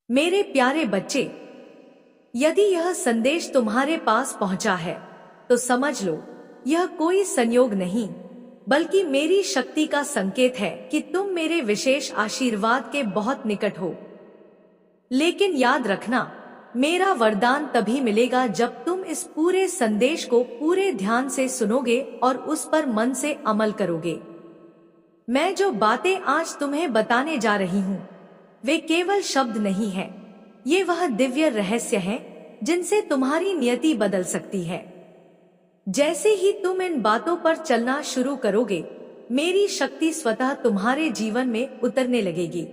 मेरे प्यारे बच्चे, यदि यह संदेश तुम्हारे पास पहुंचा है तो समझ लो, यह कोई संयोग नहीं बल्कि मेरी शक्ति का संकेत है कि तुम मेरे विशेष आशीर्वाद के बहुत निकट हो। लेकिन याद रखना, मेरा वरदान तभी मिलेगा जब तुम इस पूरे संदेश को पूरे ध्यान से सुनोगे और उस पर मन से अमल करोगे। मैं जो बातें आज तुम्हें बताने जा रही हूँ, वे केवल शब्द नहीं है, ये वह दिव्य रहस्य हैं जिनसे तुम्हारी नियति बदल सकती है। जैसे ही तुम इन बातों पर चलना शुरू करोगे, मेरी शक्ति स्वतः तुम्हारे जीवन में उतरने लगेगी।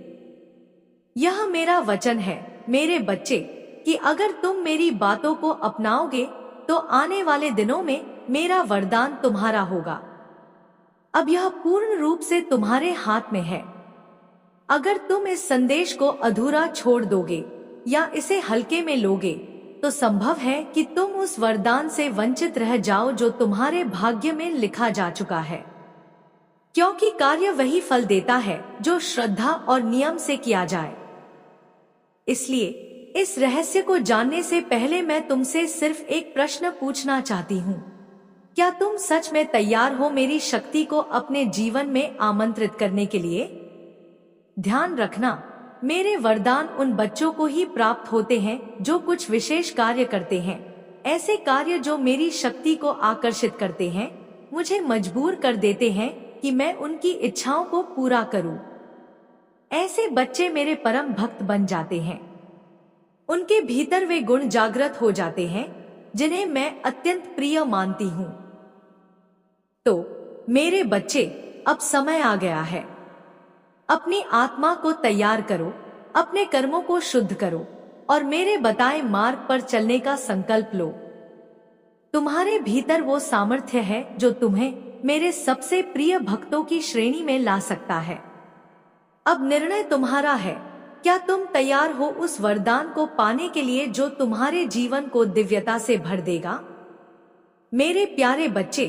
यह मेरा वचन है मेरे बच्चे, कि अगर तुम मेरी बातों को अपनाओगे तो आने वाले दिनों में मेरा वरदान तुम्हारा होगा। अब यह पूर्ण रूप से तुम्हारे हाथ में है। अगर तुम इस संदेश को अधूरा छोड़ दोगे या इसे हल्के में लोगे, तो संभव है कि तुम उस वरदान से वंचित रह जाओ जो तुम्हारे भाग्य में लिखा जा चुका है। क्योंकि कार्य वही फल देता है जो श्रद्धा और नियम से किया जाए। इसलिए इस रहस्य को जानने से पहले मैं तुमसे सिर्फ एक प्रश्न पूछना चाहती हूँ। क्या तुम सच में तैयार हो मेरी शक्ति को अपने जीवन में आमंत्रित करने के लिए? ध्यान रखना, मेरे वरदान उन बच्चों को ही प्राप्त होते हैं जो कुछ विशेष कार्य करते हैं। ऐसे कार्य जो मेरी शक्ति को आकर्षित करते हैं, मुझे मजबूर कर देते हैं कि मैं उनकी इच्छाओं को पूरा करूं। ऐसे बच्चे मेरे परम भक्त बन जाते हैं। उनके भीतर वे गुण जागृत हो जाते हैं जिन्हें मैं अत्यंत प्रिय मानती हूँ। तो मेरे बच्चे, अब समय आ गया है। अपनी आत्मा को तैयार करो, अपने कर्मों को शुद्ध करो और मेरे बताए मार्ग पर चलने का संकल्प लो। तुम्हारे भीतर वो सामर्थ्य है जो तुम्हें मेरे सबसे प्रिय भक्तों की श्रेणी में ला सकता है। अब निर्णय तुम्हारा है। क्या तुम तैयार हो उस वरदान को पाने के लिए जो तुम्हारे जीवन को दिव्यता से भर देगा? मेरे प्यारे बच्चे,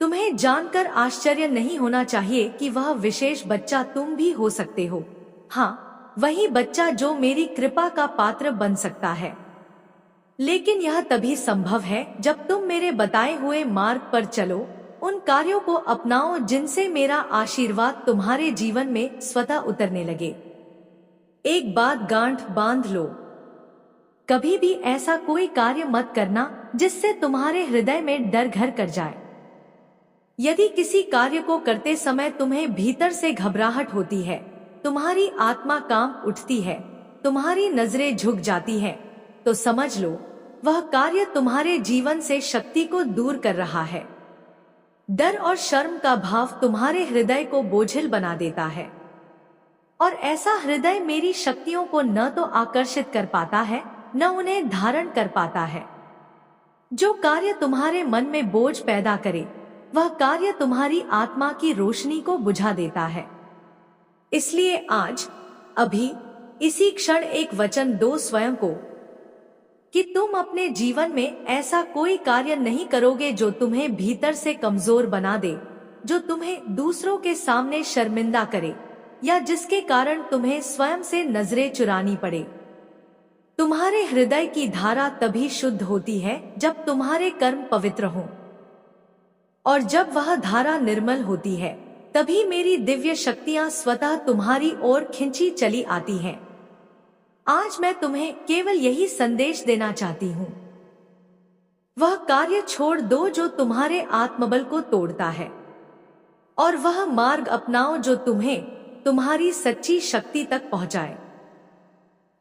तुम्हें जानकर आश्चर्य नहीं होना चाहिए कि वह विशेष बच्चा तुम भी हो सकते हो। हाँ, वही बच्चा जो मेरी कृपा का पात्र बन सकता है। लेकिन यह तभी संभव है जब तुम मेरे बताए हुए मार्ग पर चलो, उन कार्यों को अपनाओ जिनसे मेरा आशीर्वाद तुम्हारे जीवन में स्वतः उतरने लगे। एक बात गांठ बांध लो, कभी भी ऐसा कोई कार्य मत करना जिससे तुम्हारे हृदय में डर घर कर जाए। यदि किसी कार्य को करते समय तुम्हें भीतर से घबराहट होती है, तुम्हारी आत्मा कांप उठती है, तुम्हारी नजरें झुक जाती हैं, तो समझ लो वह कार्य तुम्हारे जीवन से शक्ति को दूर कर रहा है। डर और शर्म का भाव तुम्हारे हृदय को बोझिल बना देता है और ऐसा हृदय मेरी शक्तियों को न तो आकर्षित कर पाता है न उन्हें धारण कर पाता है। जो कार्य तुम्हारे मन में बोझ पैदा करे, वह कार्य तुम्हारी आत्मा की रोशनी को बुझा देता है। इसलिए आज, अभी, इसी क्षण एक वचन दो स्वयं को कि तुम अपने जीवन में ऐसा कोई कार्य नहीं करोगे जो तुम्हें भीतर से कमजोर बना दे, जो तुम्हें दूसरों के सामने शर्मिंदा करे या जिसके कारण तुम्हें स्वयं से नजरें चुरानी पड़े। तुम्हारे हृदय की धारा तभी शुद्ध होती है जब तुम्हारे कर्म पवित्र हों, और जब वह धारा निर्मल होती है तभी मेरी दिव्य शक्तियां स्वतः तुम्हारी ओर खिंची चली आती हैं। आज मैं तुम्हें केवल यही संदेश देना चाहती हूँ। वह कार्य छोड़ दो जो तुम्हारे आत्मबल को तोड़ता है और वह मार्ग अपनाओ जो तुम्हें तुम्हारी सच्ची शक्ति तक पहुंचाए।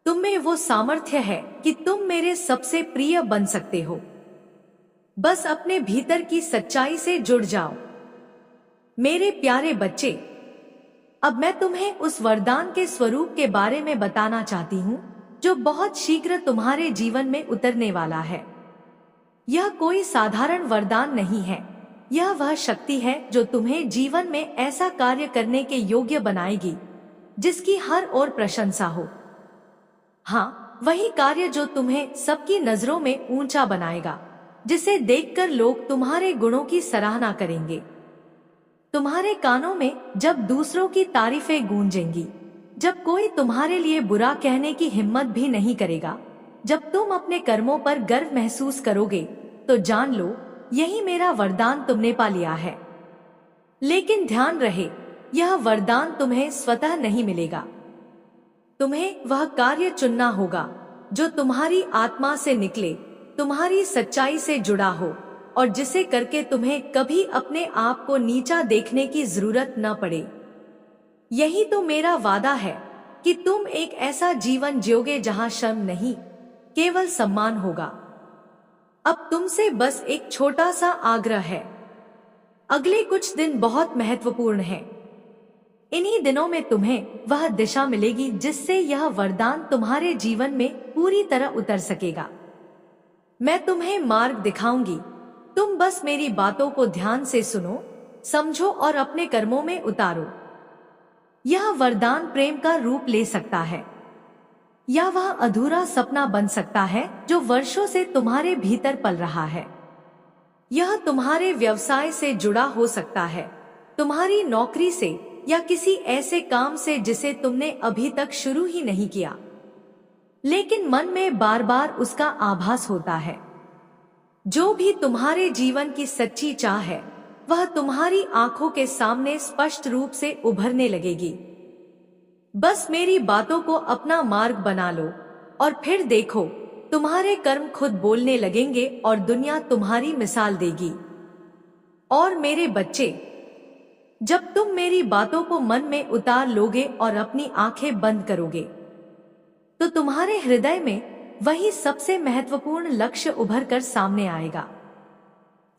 तुम में वो सामर्थ्य है कि तुम मेरे सबसे प्रिय बन सकते हो। बस अपने भीतर की सच्चाई से जुड़ जाओ। मेरे प्यारे बच्चे, अब मैं तुम्हें उस वरदान के स्वरूप के बारे में बताना चाहती हूँ जो बहुत शीघ्र तुम्हारे जीवन में उतरने वाला है। यह कोई साधारण वरदान नहीं है, यह वह शक्ति है जो तुम्हें जीवन में ऐसा कार्य करने के योग्य बनाएगी जिसकी हर ओर प्रशंसा हो। हाँ, वही कार्य जो तुम्हें सबकी नजरों में ऊंचा बनाएगा, जिसे देखकर लोग तुम्हारे गुणों की सराहना करेंगे। तुम्हारे कानों में जब दूसरों की तारीफें गूंजेंगी, जब कोई तुम्हारे लिए बुरा कहने की हिम्मत भी नहीं करेगा, जब तुम अपने कर्मों पर गर्व महसूस करोगे, तो जान लो यही मेरा वरदान तुमने पा लिया है। लेकिन ध्यान रहे, यह वरदान तुम्हें स्वतः नहीं मिलेगा। तुम्हें वह कार्य चुनना होगा जो तुम्हारी आत्मा से निकले, तुम्हारी सच्चाई से जुड़ा हो, और जिसे करके तुम्हें कभी अपने आप को नीचा देखने की जरूरत न पड़े। यही तो मेरा वादा है कि तुम एक ऐसा जीवन जियोगे जहां शर्म नहीं, केवल सम्मान होगा। अब तुमसे बस एक छोटा सा आग्रह है। अगले कुछ दिन बहुत महत्वपूर्ण हैं। इन्हीं दिनों में तुम्हें वह दिशा मिलेगी जिससे यह वरदान तुम्हारे जीवन में पूरी तरह उतर सकेगा। मैं तुम्हें मार्ग दिखाऊंगी, तुम बस मेरी बातों को ध्यान से सुनो, समझो और अपने कर्मों में उतारो। यह वरदान प्रेम का रूप ले सकता है, या वह अधूरा सपना बन सकता है जो वर्षों से तुम्हारे भीतर पल रहा है। यह तुम्हारे व्यवसाय से जुड़ा हो सकता है, तुम्हारी नौकरी से, या किसी ऐसे काम से जिसे तुमने अभी तक शुरू ही नहीं किया, लेकिन मन में बार बार उसका आभास होता है। जो भी तुम्हारे जीवन की सच्ची चाह है, वह तुम्हारी आंखों के सामने स्पष्ट रूप से उभरने लगेगी। बस मेरी बातों को अपना मार्ग बना लो और फिर देखो, तुम्हारे कर्म खुद बोलने लगेंगे और दुनिया तुम्हारी मिसाल देगी। और मेरे बच्चे, जब तुम मेरी बातों को मन में उतार लोगे और अपनी आंखें बंद करोगे, तो तुम्हारे हृदय में वही सबसे महत्वपूर्ण लक्ष्य उभर कर सामने आएगा।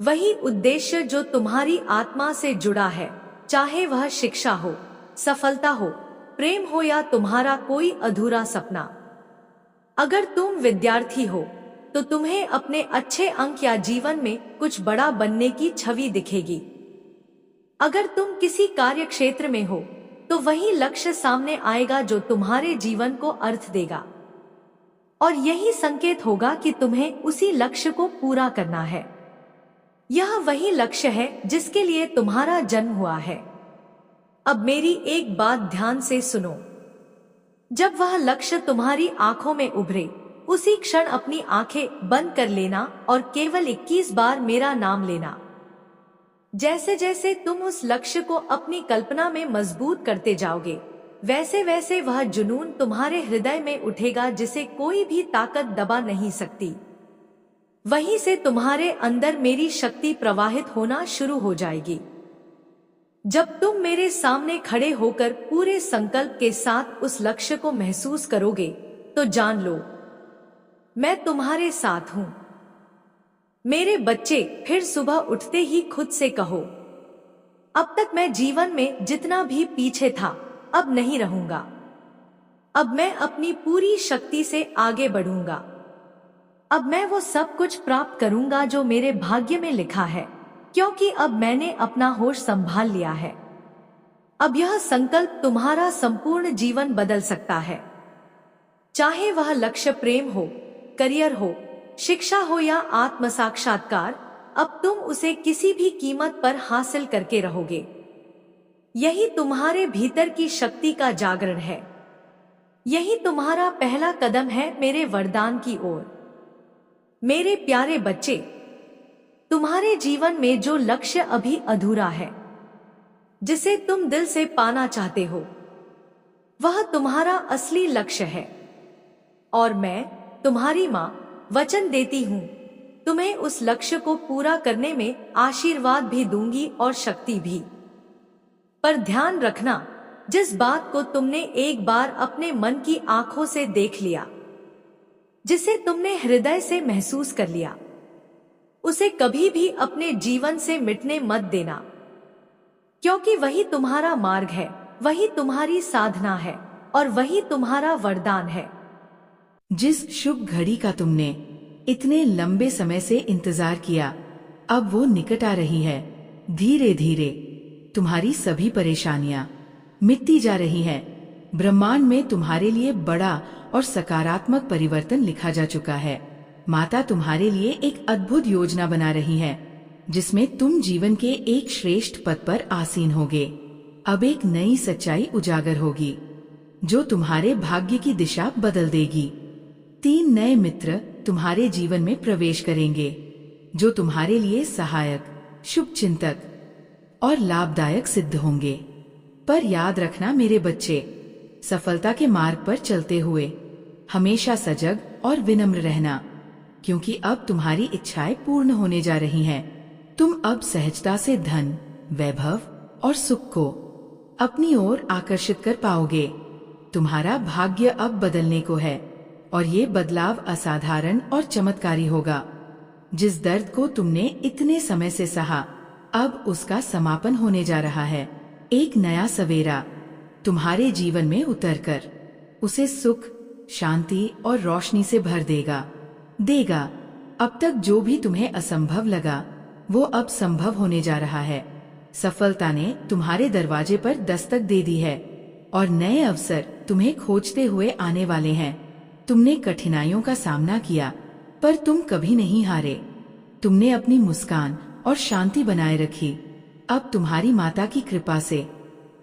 वही उद्देश्य जो तुम्हारी आत्मा से जुड़ा है, चाहे वह शिक्षा हो, सफलता हो, प्रेम हो या तुम्हारा कोई अधूरा सपना। अगर तुम विद्यार्थी हो तो तुम्हें अपने अच्छे अंक या जीवन में कुछ बड़ा बनने की छवि दिखेगी। अगर तुम किसी कार्य क्षेत्र में हो तो वही लक्ष्य सामने आएगा जो तुम्हारे जीवन को अर्थ देगा, और यही संकेत होगा कि तुम्हें उसी लक्ष्य को पूरा करना है। यह वही लक्ष्य है जिसके लिए तुम्हारा जन्म हुआ है। अब मेरी एक बात ध्यान से सुनो। जब वह लक्ष्य तुम्हारी आंखों में उभरे, उसी क्षण अपनी आंखें बंद कर लेना और केवल 21 बार मेरा नाम लेना। जैसे जैसे तुम उस लक्ष्य को अपनी कल्पना में मजबूत करते जाओगे, वैसे वैसे वह जुनून तुम्हारे हृदय में उठेगा जिसे कोई भी ताकत दबा नहीं सकती। वहीं से तुम्हारे अंदर मेरी शक्ति प्रवाहित होना शुरू हो जाएगी। जब तुम मेरे सामने खड़े होकर पूरे संकल्प के साथ उस लक्ष्य को महसूस करोगे, तो जान लो मैं तुम्हारे साथ हूं। मेरे बच्चे, फिर सुबह उठते ही खुद से कहो, अब तक मैं जीवन में जितना भी पीछे था, अब नहीं रहूंगा। अब मैं अपनी पूरी शक्ति से आगे बढ़ूंगा। अब मैं वो सब कुछ प्राप्त करूंगा जो मेरे भाग्य में लिखा है, क्योंकि अब मैंने अपना होश संभाल लिया है। अब यह संकल्प तुम्हारा संपूर्ण जीवन बदल सकता है। चाहे वह लक्ष्य प्रेम हो, करियर हो, शिक्षा हो या आत्म साक्षात्कार, अब तुम उसे किसी भी कीमत पर हासिल करके रहोगे। यही तुम्हारे भीतर की शक्ति का जागरण है। यही तुम्हारा पहला कदम है मेरे वरदान की ओर। मेरे प्यारे बच्चे, तुम्हारे जीवन में जो लक्ष्य अभी अधूरा है, जिसे तुम दिल से पाना चाहते हो, वह तुम्हारा असली लक्ष्य है। और मैं, तुम्हारी मां, वचन देती हूं, तुम्हें उस लक्ष्य को पूरा करने में आशीर्वाद भी दूंगी और शक्ति भी। पर ध्यान रखना, जिस बात को तुमने एक बार अपने मन की आंखों से देख लिया, जिसे तुमने हृदय से महसूस कर लिया, उसे कभी भी अपने जीवन से मिटने मत देना, क्योंकि वही तुम्हारा मार्ग है, वही तुम्हारी साधना है और वही तुम्हारा वरदान है। जिस शुभ घड़ी का तुमने इतने लंबे समय से इंतजार किया, अब वो निकट आ रही है। धीरे धीरे तुम्हारी सभी परेशानियां मिटती जा रही हैं। ब्रह्मांड में तुम्हारे लिए बड़ा और सकारात्मक परिवर्तन लिखा जा चुका है। माता तुम्हारे लिए एक अद्भुत योजना बना रही है, जिसमें तुम जीवन के एक श्रेष्ठ पद पर आसीन होगे। अब एक नई सच्चाई उजागर होगी। जो तुम्हारे भाग्य की दिशा बदल देगी। 3 नए मित्र तुम्हारे जीवन में प्रवेश करेंगे, जो तुम्हारे लिए सहायक, शुभचिंतक और लाभदायक सिद्ध होंगे। पर याद रखना मेरे बच्चे, सफलता के मार्ग पर चलते हुए हमेशा सजग और विनम्र रहना, क्योंकि अब तुम्हारी इच्छाएं पूर्ण होने जा रही हैं। तुम अब सहजता से धन, वैभव और सुख को अपनी ओर आकर्षित कर पाओगे। तुम्हारा भाग्य अब बदलने को है और ये बदलाव असाधारण और चमत्कारी होगा। जिस दर्द को तुमने इतने समय से सहा, अब उसका समापन होने जा रहा है। एक नया सवेरा तुम्हारे जीवन में उतरकर उसे सुख, शांति और रोशनी से भर देगा। अब तक जो भी तुम्हें असंभव लगा, वो अब संभव होने जा रहा है। सफलता ने तुम्हारे दरवाजे पर दस्तक दे दी है और नए अवसर तुम्हें खोजते हुए आने वाले हैं। तुमने कठिनाइयों का सामना किया, पर तुम कभी नहीं हारे। तुमने अपनी मुस्कान और शांति बनाए रखी। अब तुम्हारी माता की कृपा से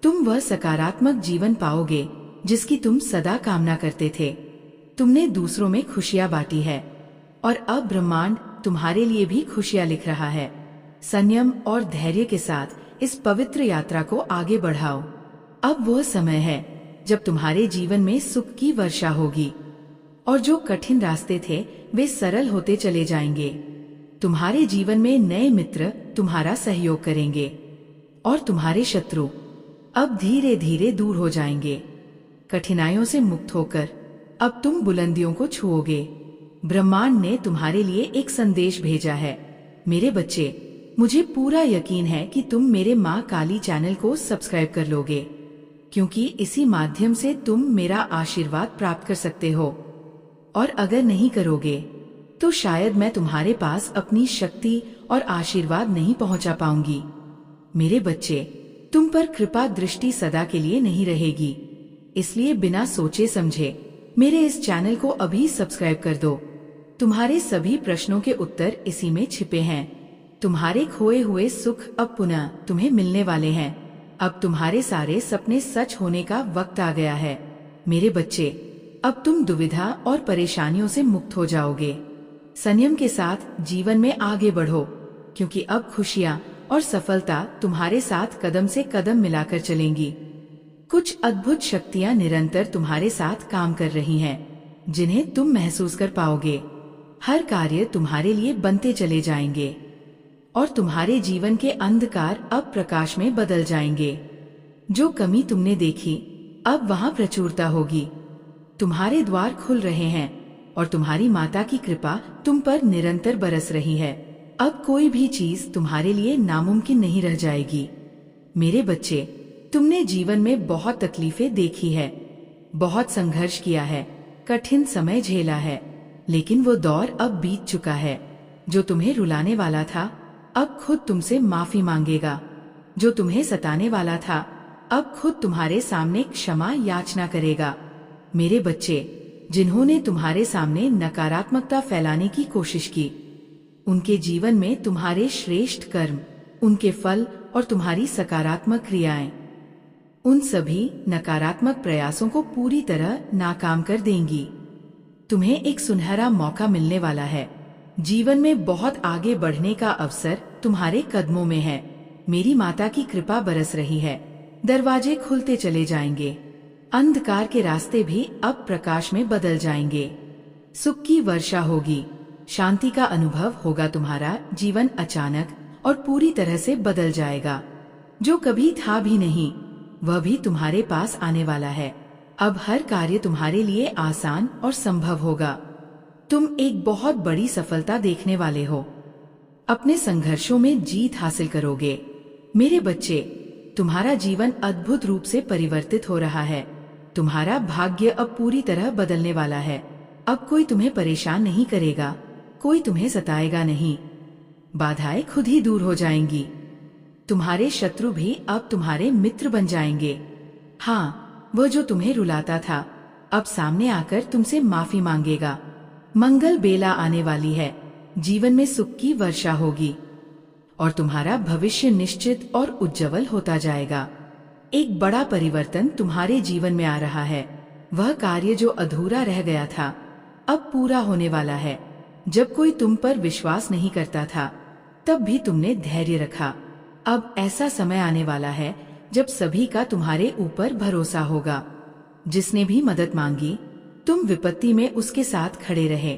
तुम वह सकारात्मक जीवन पाओगे जिसकी तुम सदा कामना करते थे। तुमने दूसरों में खुशियां बांटी है और अब ब्रह्मांड तुम्हारे लिए भी खुशियां लिख रहा है। संयम और धैर्य के साथ इस पवित्र यात्रा को आगे बढ़ाओ। अब वह समय है जब तुम्हारे जीवन में सुख की वर्षा होगी और जो कठिन रास्ते थे वे सरल होते चले जाएंगे। तुम्हारे जीवन में नए मित्र तुम्हारा सहयोग करेंगे और तुम्हारे शत्रु अब धीरे धीरे दूर हो जाएंगे। कठिनाइयों से मुक्त होकर अब तुम बुलंदियों को छुओगे। ब्रह्मांड ने तुम्हारे लिए एक संदेश भेजा है। मेरे बच्चे, मुझे पूरा यकीन है कि तुम मेरे माँ काली चैनल को सब्सक्राइब कर लोगे, क्योंकि इसी माध्यम से तुम मेरा आशीर्वाद प्राप्त कर सकते हो। और अगर नहीं करोगे तो शायद मैं तुम्हारे पास अपनी शक्ति और आशीर्वाद नहीं पहुंचा पाऊंगी। मेरे बच्चे, तुम पर कृपा दृष्टि सदा के लिए नहीं रहेगी, इसलिए बिना सोचे समझे मेरे इस चैनल को अभी सब्सक्राइब कर दो। तुम्हारे सभी प्रश्नों के उत्तर इसी में छिपे हैं। तुम्हारे खोए हुए सुख अब पुनः तुम्हें मिलने वाले हैं। अब तुम्हारे सारे सपने सच होने का वक्त आ गया है। मेरे बच्चे, अब तुम दुविधा और परेशानियों से मुक्त हो जाओगे। संयम के साथ जीवन में आगे बढ़ो, क्योंकि अब खुशियां और सफलता तुम्हारे साथ कदम से कदम मिलाकर चलेंगी। कुछ अद्भुत शक्तियां निरंतर तुम्हारे साथ काम कर रही हैं, जिन्हें तुम महसूस कर पाओगे। हर कार्य तुम्हारे लिए बनते चले जाएंगे और तुम्हारे जीवन के अंधकार अब प्रकाश में बदल जाएंगे। जो कमी तुमने देखी, अब वहाँ प्रचुरता होगी। तुम्हारे द्वार खुल रहे हैं और तुम्हारी माता की कृपा तुम पर निरंतर बरस रही है। अब कोई भी चीज तुम्हारे लिए नामुमकिन नहीं रह जाएगी। मेरे बच्चे, तुमने जीवन में बहुत तकलीफें देखी है, बहुत संघर्ष किया है, कठिन समय झेला है, लेकिन वो दौर अब बीत चुका है। जो तुम्हें रुलाने वाला था, अब खुद तुमसे माफी मांगेगा। जो तुम्हें सताने वाला था, अब खुद तुम्हारे सामने क्षमा याचना करेगा। मेरे बच्चे, जिन्होंने तुम्हारे सामने नकारात्मकता फैलाने की कोशिश की, उनके जीवन में तुम्हारे श्रेष्ठ कर्म, उनके फल और तुम्हारी सकारात्मक क्रियाएं उन सभी नकारात्मक प्रयासों को पूरी तरह नाकाम कर देंगी। तुम्हें एक सुनहरा मौका मिलने वाला है। जीवन में बहुत आगे बढ़ने का अवसर तुम्हारे कदमों में है। मेरी माता की कृपा बरस रही है। दरवाजे खुलते चले जाएंगे। अंधकार के रास्ते भी अब प्रकाश में बदल जाएंगे। सुख की वर्षा होगी। शांति का अनुभव होगा। तुम्हारा जीवन अचानक और पूरी तरह से बदल जाएगा। जो कभी था भी नहीं, वह भी तुम्हारे पास आने वाला है। अब हर कार्य तुम्हारे लिए आसान और संभव होगा। तुम एक बहुत बड़ी सफलता देखने वाले हो। अपने संघर्षों में जीत हासिल करोगे। मेरे बच्चे, तुम्हारा जीवन अद्भुत रूप से परिवर्तित हो रहा है। तुम्हारा भाग्य अब पूरी तरह बदलने वाला है। अब कोई तुम्हें परेशान नहीं करेगा, कोई तुम्हें सताएगा नहीं। बाधाएं खुद ही दूर हो जाएंगी। तुम्हारे शत्रु भी अब तुम्हारे मित्र बन जाएंगे। हाँ, वह जो तुम्हें रुलाता था, अब सामने आकर तुमसे माफी मांगेगा। मंगल बेला आने वाली है। जीवन में सुख की वर्षा होगी और तुम्हारा भविष्य निश्चित और उज्जवल होता जाएगा। एक बड़ा परिवर्तन तुम्हारे जीवन में आ रहा है। वह कार्य जो अधूरा रह गया था अब पूरा होने वाला है। जब कोई तुम पर विश्वास नहीं करता था तब भी तुमने धैर्य रखा। अब ऐसा समय आने वाला है जब सभी का तुम्हारे ऊपर भरोसा होगा। जिसने भी मदद मांगी तुम विपत्ति में उसके साथ खड़े रहे।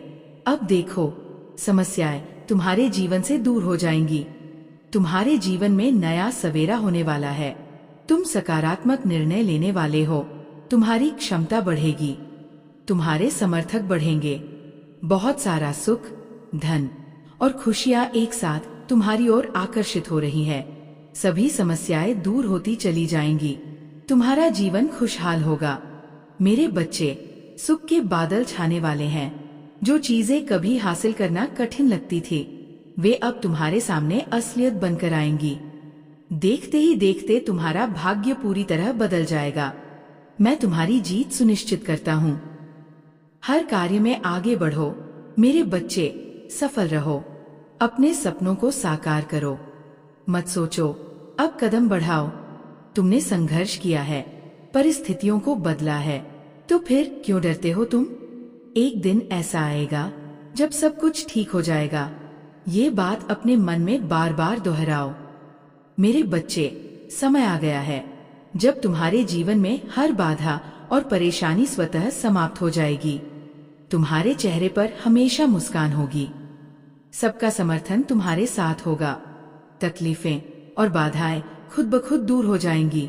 अब देखो, समस्याएं तुम्हारे जीवन से दूर हो जाएंगी। तुम्हारे जीवन में नया सवेरा होने वाला है। तुम सकारात्मक निर्णय लेने वाले हो। तुम्हारी क्षमता बढ़ेगी। तुम्हारे समर्थक बढ़ेंगे। बहुत सारा सुख, धन और खुशियां एक साथ तुम्हारी ओर आकर्षित हो रही है। सभी समस्याएं दूर होती चली जाएंगी। तुम्हारा जीवन खुशहाल होगा। मेरे बच्चे, सुख के बादल छाने वाले हैं। जो चीजें कभी हासिल करना कठिन लगती थी वे अब तुम्हारे सामने असलियत बनकर आएंगी। देखते ही देखते तुम्हारा भाग्य पूरी तरह बदल जाएगा। मैं तुम्हारी जीत सुनिश्चित करता हूँ। हर कार्य में आगे बढ़ो मेरे बच्चे, सफल रहो। अपने सपनों को साकार करो। मत सोचो, अब कदम बढ़ाओ। तुमने संघर्ष किया है, परिस्थितियों को बदला है, तो फिर क्यों डरते हो तुम? एक दिन ऐसा आएगा जब सब कुछ ठीक हो जाएगा। ये बात अपने मन में बार बार दोहराओ। मेरे बच्चे, समय आ गया है जब तुम्हारे जीवन में हर बाधा और परेशानी स्वतः समाप्त हो जाएगी। तुम्हारे चेहरे पर हमेशा मुस्कान होगी। सबका समर्थन तुम्हारे साथ होगा। तकलीफें और बाधाएं खुद ब खुद दूर हो जाएंगी।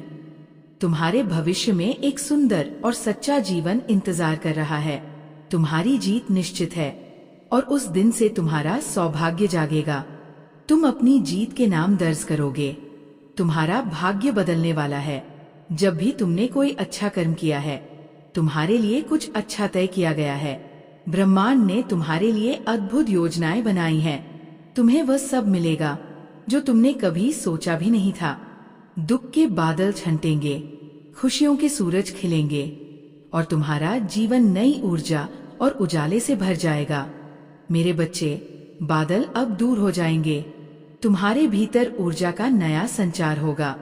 तुम्हारे भविष्य में एक सुंदर और सच्चा जीवन इंतजार कर रहा है। तुम्हारी जीत निश्चित है और उस दिन से तुम्हारा सौभाग्य जागेगा। तुम अपनी जीत के नाम दर्ज करोगे। तुम्हारा भाग्य बदलने वाला है। जब भी तुमने कोई अच्छा कर्म किया है, तुम्हारे लिए कुछ अच्छा तय किया गया है। ब्रह्मांड ने तुम्हारे लिए अद्भुत योजनाएं बनाई हैं। तुम्हें वह सब मिलेगा जो तुमने कभी सोचा भी नहीं था। दुख के बादल छंटेंगे, खुशियों के सूरज खिलेंगे और तुम्हारा जीवन नई ऊर्जा और उजाले से भर जाएगा। मेरे बच्चे, बादल अब दूर हो जाएंगे। तुम्हारे भीतर ऊर्जा का नया संचार होगा।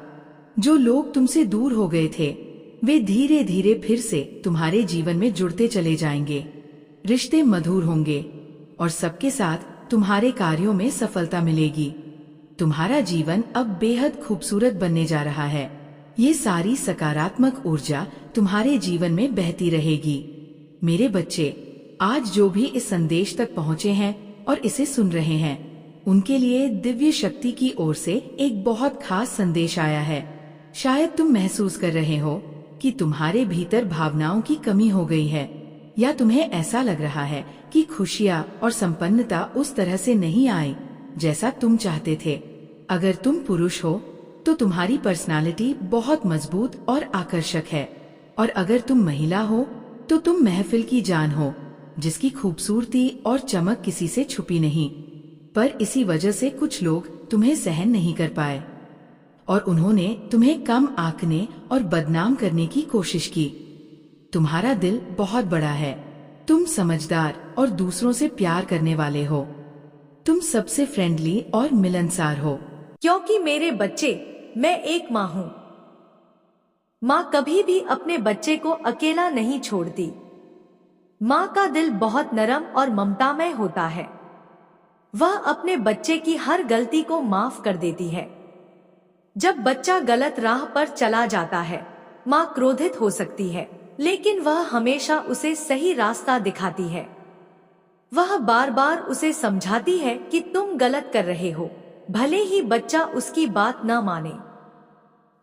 जो लोग तुमसे दूर हो गए थे वे धीरे धीरे फिर से तुम्हारे जीवन में जुड़ते चले जाएंगे। रिश्ते मधुर होंगे और सबके साथ तुम्हारे कार्यों में सफलता मिलेगी। तुम्हारा जीवन अब बेहद खूबसूरत बनने जा रहा है। ये सारी सकारात्मक ऊर्जा तुम्हारे जीवन में बहती रहेगी। मेरे बच्चे, आज जो भी इस संदेश तक पहुँचे हैं और इसे सुन रहे हैं, उनके लिए दिव्य शक्ति की ओर से एक बहुत खास संदेश आया है। शायद तुम महसूस कर रहे हो कि तुम्हारे भीतर भावनाओं की कमी हो गई है, या तुम्हें ऐसा लग रहा है कि खुशियाँ और संपन्नता उस तरह से नहीं आई जैसा तुम चाहते थे। अगर तुम पुरुष हो तो तुम्हारी पर्सनालिटी बहुत मजबूत और आकर्षक है, और अगर तुम महिला हो तो तुम महफिल की जान हो, जिसकी खूबसूरती और चमक किसी से छुपी नहीं। पर इसी वजह से कुछ लोग तुम्हें सहन नहीं कर पाए और उन्होंने तुम्हें कम आंकने और बदनाम करने की कोशिश की। तुम्हारा दिल बहुत बड़ा है। तुम समझदार और दूसरों से प्यार करने वाले हो। तुम सबसे फ्रेंडली और मिलनसार हो। क्योंकि मेरे बच्चे, मैं एक माँ हूँ। माँ कभी भी अपने बच्चे को अकेला नहीं छोड़ती। माँ का दिल बहुत नरम और ममतामय होता है। वह अपने बच्चे की हर गलती को माफ कर देती है। जब बच्चा गलत राह पर चला जाता है, माँ क्रोधित हो सकती है, लेकिन वह हमेशा उसे सही रास्ता दिखाती है। वह बार बार उसे समझाती है कि तुम गलत कर रहे हो, भले ही बच्चा उसकी बात न माने।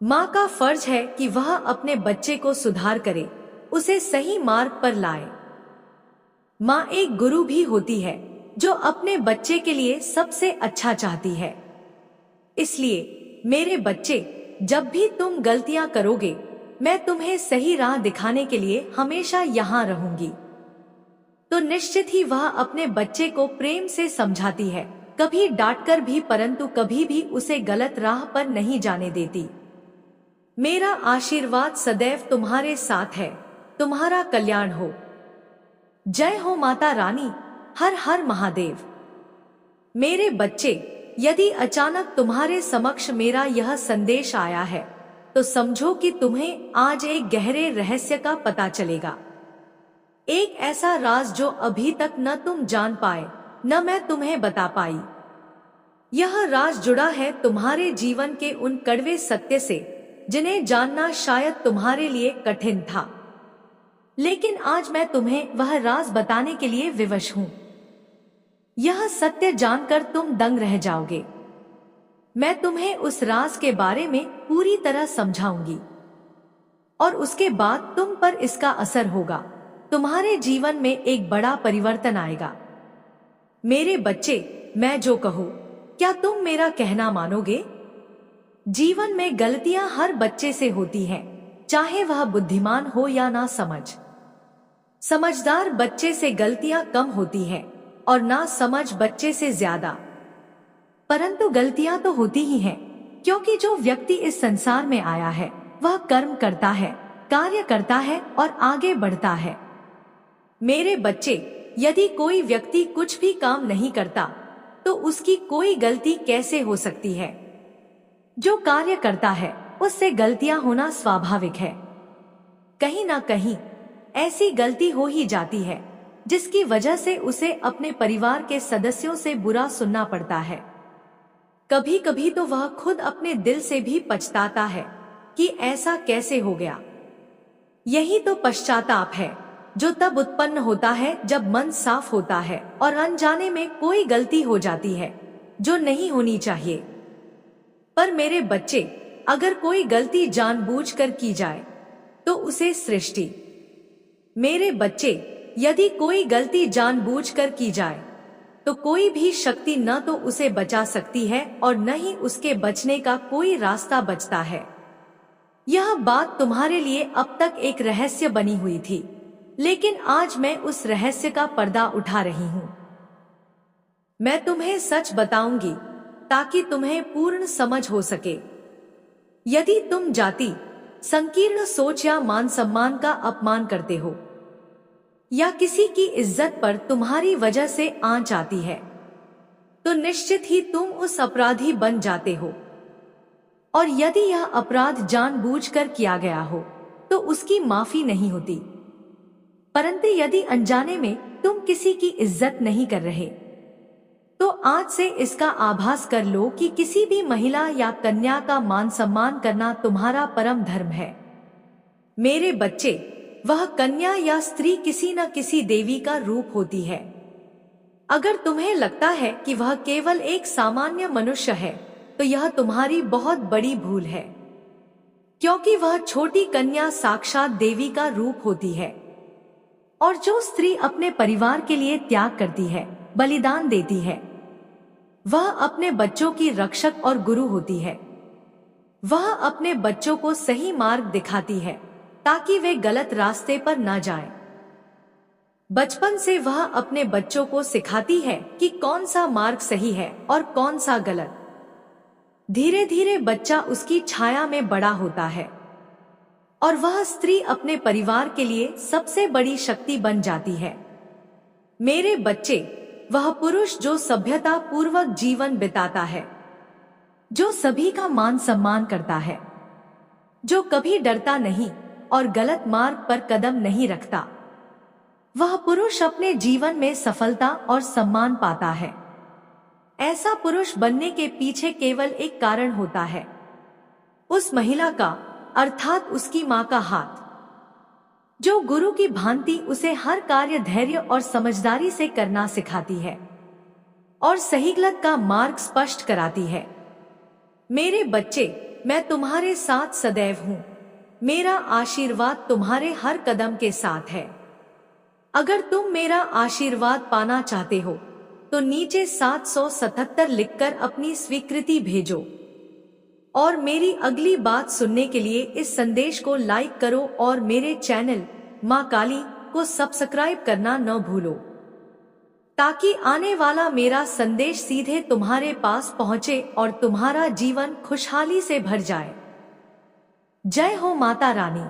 माँ का फर्ज है कि वह अपने बच्चे को सुधार करे, उसे सही मार्ग पर लाए। माँ एक गुरु भी होती है जो अपने बच्चे के लिए सबसे अच्छा चाहती है। इसलिए मेरे बच्चे, जब भी तुम गलतियां करोगे, मैं तुम्हें सही राह दिखाने के लिए हमेशा यहाँ रहूंगी। तो निश्चित ही वह अपने बच्चे को प्रेम से समझाती है, कभी डांटकर भी, परंतु कभी भी उसे गलत राह पर नहीं जाने देती। मेरा आशीर्वाद सदैव तुम्हारे साथ है। तुम्हारा कल्याण हो। जय हो माता रानी। हर हर महादेव। मेरे बच्चे, यदि अचानक तुम्हारे समक्ष मेरा यह संदेश आया है तो समझो कि तुम्हें आज एक गहरे रहस्य का पता चलेगा। एक ऐसा राज जो अभी तक न तुम जान पाए, न मैं तुम्हें बता पाई। यह राज जुड़ा है तुम्हारे जीवन के उन कड़वे सत्य से जिन्हें जानना शायद तुम्हारे लिए कठिन था, लेकिन आज मैं तुम्हें वह राज बताने के लिए विवश हूँ। यह सत्य जानकर तुम दंग रह जाओगे। मैं तुम्हें उस राज के बारे में पूरी तरह समझाऊंगी और उसके बाद तुम पर इसका असर होगा। तुम्हारे जीवन में एक बड़ा परिवर्तन आएगा। मेरे बच्चे, मैं जो कहूँ क्या तुम मेरा कहना मानोगे? जीवन में गलतियां हर बच्चे से होती हैं, चाहे वह बुद्धिमान हो या ना समझ। समझदार बच्चे से गलतियां कम होती हैं और ना समझ बच्चे से ज्यादा। परंतु गलतियां तो होती ही हैं, क्योंकि जो व्यक्ति इस संसार में आया है वह कर्म करता है, कार्य करता है और आगे बढ़ता है। मेरे बच्चे, यदि कोई व्यक्ति कुछ भी काम नहीं करता तो उसकी कोई गलती कैसे हो सकती है? जो कार्य करता है उससे गलतियां होना स्वाभाविक है। कहीं ना कहीं ऐसी गलती हो ही जाती है जिसकी वजह से उसे अपने परिवार के सदस्यों से बुरा सुनना पड़ता है। कभी कभी तो वह खुद अपने दिल से भी पछताता है कि ऐसा कैसे हो गया। यही तो पश्चाताप है जो तब उत्पन्न होता है जब मन साफ होता है और अनजाने में कोई गलती हो जाती है जो नहीं होनी चाहिए। पर मेरे बच्चे, अगर कोई गलती जानबूझकर की जाए तो उसे सृष्टि मेरे बच्चे, यदि कोई गलती जानबूझकर की जाए तो कोई भी शक्ति न तो उसे बचा सकती है और न ही उसके बचने का कोई रास्ता बचता है। यह बात तुम्हारे लिए अब तक एक रहस्य बनी हुई थी, लेकिन आज मैं उस रहस्य का पर्दा उठा रही हूँ। मैं तुम्हें सच बताऊंगी ताकि तुम्हें पूर्ण समझ हो सके। यदि तुम जाति, संकीर्ण सोच या मान सम्मान का अपमान करते हो या किसी की इज्जत पर तुम्हारी वजह से आंच आती है, तो निश्चित ही तुम उस अपराधी बन जाते हो। और यदि यह अपराध जानबूझकर किया गया हो तो उसकी माफी नहीं होती। परंतु यदि अनजाने में तुम किसी की इज्जत नहीं कर रहे तो आज से इसका आभास कर लो कि किसी भी महिला या कन्या का मान सम्मान करना तुम्हारा परम धर्म है। मेरे बच्चे, वह कन्या या स्त्री किसी न किसी देवी का रूप होती है। अगर तुम्हें लगता है कि वह केवल एक सामान्य मनुष्य है तो यह तुम्हारी बहुत बड़ी भूल है, क्योंकि वह छोटी कन्या साक्षात देवी का रूप होती है। और जो स्त्री अपने परिवार के लिए त्याग करती है, बलिदान देती है, वह अपने बच्चों की रक्षक और गुरु होती है। वह अपने बच्चों को सही मार्ग दिखाती है ताकि वे गलत रास्ते पर न जाएं। बचपन से वह अपने बच्चों को सिखाती है कि कौन सा मार्ग सही है और कौन सा गलत। धीरे धीरे बच्चा उसकी छाया में बड़ा होता है और वह स्त्री अपने परिवार के लिए सबसे बड़ी शक्ति बन जाती है। मेरे बच्चे, वह पुरुष जो सभ्यता पूर्वक जीवन बिताता है, जो सभी का मान सम्मान करता है, जो कभी डरता नहीं और गलत मार्ग पर कदम नहीं रखता, वह पुरुष अपने जीवन में सफलता और सम्मान पाता है। ऐसा पुरुष बनने के पीछे केवल एक कारण होता है, उस महिला का, अर्थात उसकी माँ का हाथ, जो गुरु की भांति उसे हर कार्य धैर्य और समझदारी से करना सिखाती है और सही गलत का मार्ग स्पष्ट कराती है। मेरे बच्चे, मैं तुम्हारे साथ सदैव हूँ। मेरा आशीर्वाद तुम्हारे हर कदम के साथ है। अगर तुम मेरा आशीर्वाद पाना चाहते हो तो नीचे 777 लिखकर अपनी स्वीकृति भेजो और मेरी अगली बात सुनने के लिए इस संदेश को लाइक करो और मेरे चैनल माँ काली को सब्सक्राइब करना न भूलो, ताकि आने वाला मेरा संदेश सीधे तुम्हारे पास पहुँचे और तुम्हारा जीवन खुशहाली से भर जाए। जय हो माता रानी।